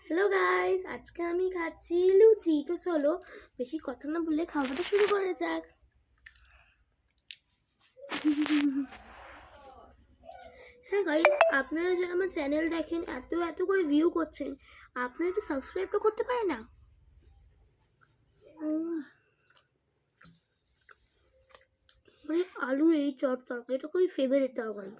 Hello guys, আজকে আমি খাচ্ছি লুচি। তো চলো বেশি কথা না বলে খাওয়াটা শুরু করা যাক। হ্যাঁ গাইস, আপনারা যারা আমার চ্যানেল দেখেন, এত এত করে ভিউ করছেন, আপনারা একটু সাবস্ক্রাইবটা করতে পারেন না? মানে আলুর এই চপ তরকারিটা খুবই ফেভারিট তরকারি।